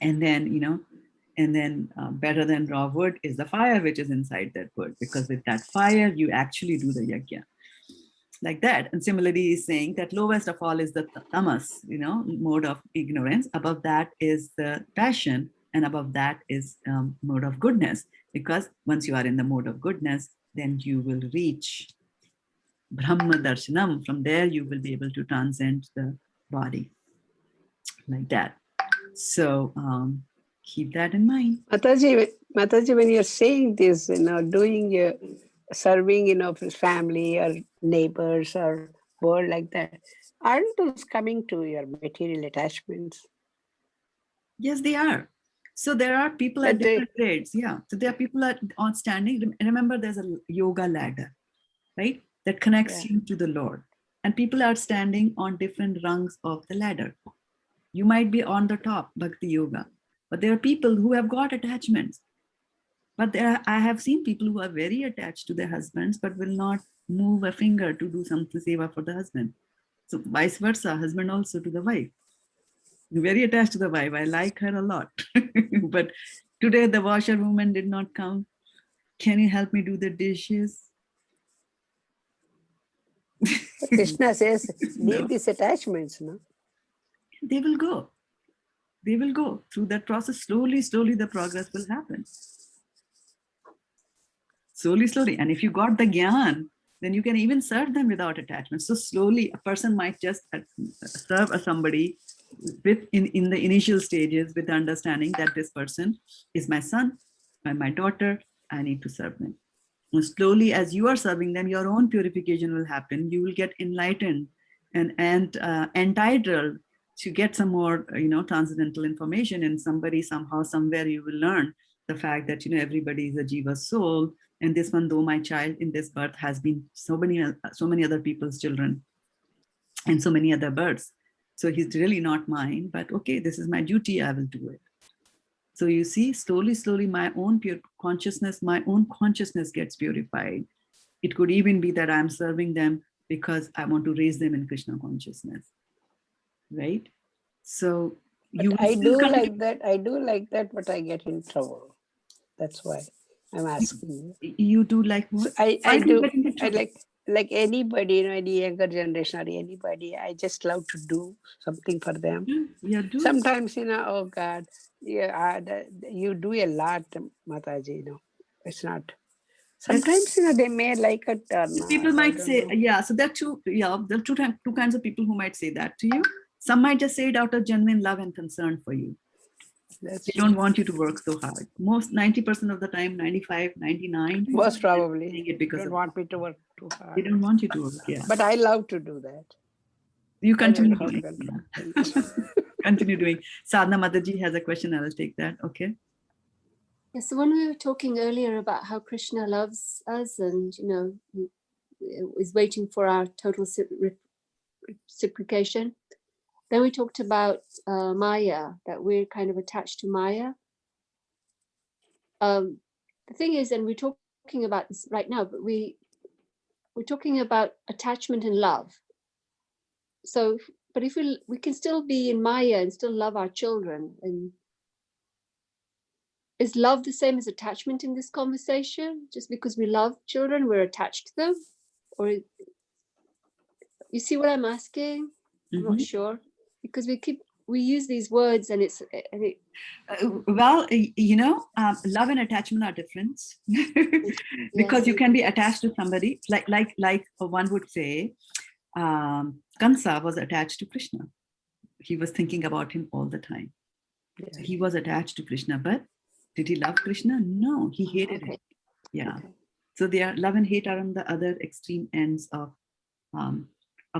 And then, better than raw wood is the fire which is inside that wood, because with that fire, you actually do the yajna. Like that. And similarly, he's saying that lowest of all is the tamas, mode of ignorance. Above that is the passion, and above that is mode of goodness. Because once you are in the mode of goodness, then you will reach Brahma Darshanam. From there, you will be able to transcend the body, like that. So keep that in mind. Mataji, when you're saying this, doing your serving, family or neighbors or world like that, aren't those coming to your material attachments? Yes, they are. So there are people at different grades. Yeah. So there are people on standing. Remember, there's a yoga ladder, right? That connects you to the Lord. And people are standing on different rungs of the ladder. You might be on the top, Bhakti Yoga, but there are people who have got attachments. But I have seen people who are very attached to their husbands, but will not move a finger to do something seva for the husband. So vice versa, husband also to the wife. Very attached to the wife. I like her a lot. But today the washerwoman did not come. Can you help me do the dishes? But Krishna says, leave these attachments, no? They will go. They will go through that process. Slowly, slowly, the progress will happen. Slowly, slowly. And if you got the gyan, then you can even serve them without attachment. So slowly, a person might just serve somebody in the initial stages with the understanding that this person is my son, my daughter, I need to serve them. And slowly, as you are serving them, your own purification will happen. You will get enlightened and entitled to get some more, transcendental information. And somebody, somehow, somewhere, you will learn the fact that, everybody is a jiva soul. And this one, though my child in this birth has been so many other people's children and so many other births. So he's really not mine, but okay, this is my duty, I will do it. So you see, slowly, slowly, my own consciousness gets purified. It could even be that I'm serving them because I want to raise them in Krishna consciousness, right? So you I do like that. I do like that, but I get in trouble. That's why I'm asking you. You do like what? So I do. I like anybody, any younger generation or anybody. I just love to do something for them. Yeah, do. Sometimes, oh God, yeah, you do a lot, Mataji. It's not. Sometimes, they may like it or not. People might say, yeah. So there are two kinds of people who might say that to you. Some might just say it out of genuine love and concern for you. They don't want you to work so hard. Most 90% of the time, 95, 99. Most probably. It because they don't want me to work too hard. They don't want you to work, yeah. But I love to do that. You continue doing. Continue doing. Sadhana Mataji has a question. I will take that. Okay. Yeah, so when we were talking earlier about how Krishna loves us and, is waiting for our total reciprocation, then we talked about Maya, that we're kind of attached to Maya. The thing is, and we're talking about this right now, but we're talking about attachment and love. So, but if we can still be in Maya and still love our children. And is love the same as attachment in this conversation? Just because we love children, we're attached to them? Or you see what I'm asking? I'm not sure. Because we use these words and love and attachment are different. Because you can be attached to somebody like one would say, Kansa was attached to Krishna. He was thinking about him all the time. So he was attached to Krishna, but did he love Krishna? No, he hated him. Yeah. Okay. So their love and hate are on the other extreme ends of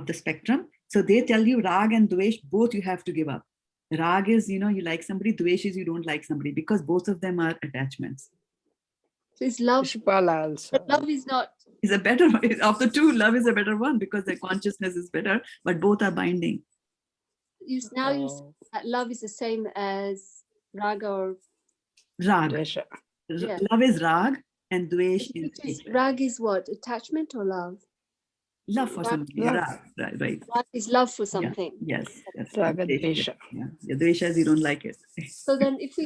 the spectrum. So they tell you rag and dvesh, both you have to give up. Rag is, you like somebody, dvesh is you don't like somebody, because both of them are attachments. So is love, but love is not. Is a better one. Of the two, love is a better one because the consciousness is better, but both are binding. You say that love is the same as raga or rag. Yeah. Love is rag and dvesh is. Rag is what? Attachment or love? Love for something. Rag, right. Rag is love for something. Yeah. Yes. Raga dvesha. Yeah. Dvesha is you don't like it. So then if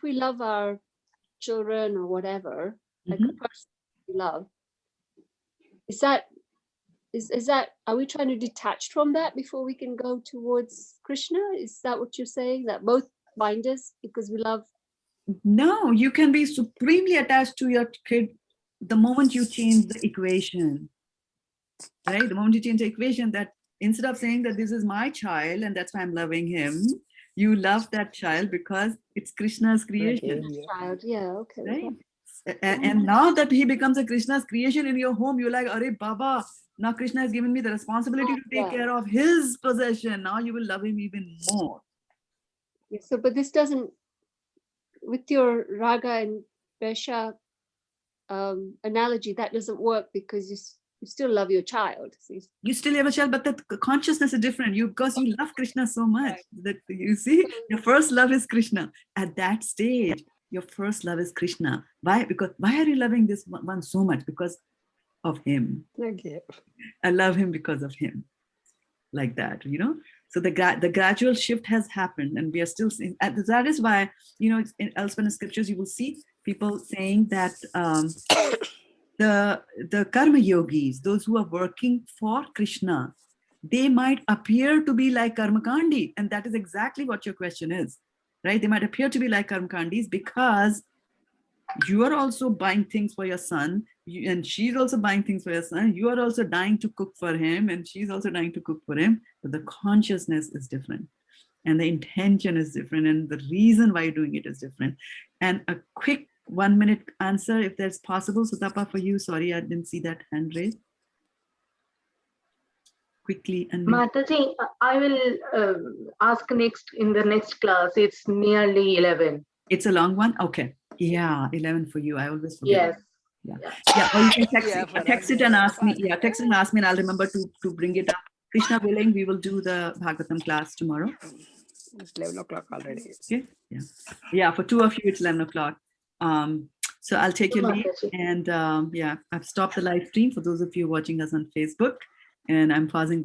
we love our children or whatever, like a person we love, is that are we trying to detach from that before we can go towards Krishna? Is that what you're saying, that both bind us because we love? No, you can be supremely attached to your kid the moment you change the equation, right? The moment you change the equation, that instead of saying that this is my child and that's why I'm loving him, you love that child because it's Krishna's creation. Child, yeah, okay. Right? And now that he becomes a Krishna's creation in your home, you're like, Arey Baba, now Krishna has given me the responsibility to take care of his possession. Now you will love him even more. Yeah, so, but this doesn't, with your raga and vesha analogy, that doesn't work because you still love your child. So you still have a child, but the consciousness is different. Because you love Krishna so much that you see, your first love is Krishna. At that stage, your first love is Krishna. Why? Because why are you loving this one so much? Because of him. Thank you. I love him because of him. Like that, So the gradual shift has happened, and we are still seeing. That is why, elsewhere in scriptures you will see people saying that the karma yogis, those who are working for Krishna, they might appear to be like karmakandi, and that is exactly what your question is, right? They might appear to be like karmakandis because you are also buying things for your son, and she's also buying things for your son. You are also dying to cook for him, and she's also dying to cook for him. But the consciousness is different, and the intention is different, and the reason why you're doing it is different. And a quick 1 minute answer, if that's possible. Sutapa, for you. Sorry, I didn't see that hand raised. Quickly. And Mataji, I will ask next in the next class. It's nearly 11. It's a long one? Okay. Yeah, 11 for you. I always forget. Yes. Yeah. Or you can text, text it and us, ask me. Yeah, text it and ask me, and I'll remember to bring it up. Krishna willing, we will do the Bhagavatam class tomorrow. It's 11 o'clock already. Okay. Yeah. For 2 of you, it's 11 o'clock. So I'll take your leave, and yeah, I've stopped the live stream for those of you watching us on Facebook, and I'm pausing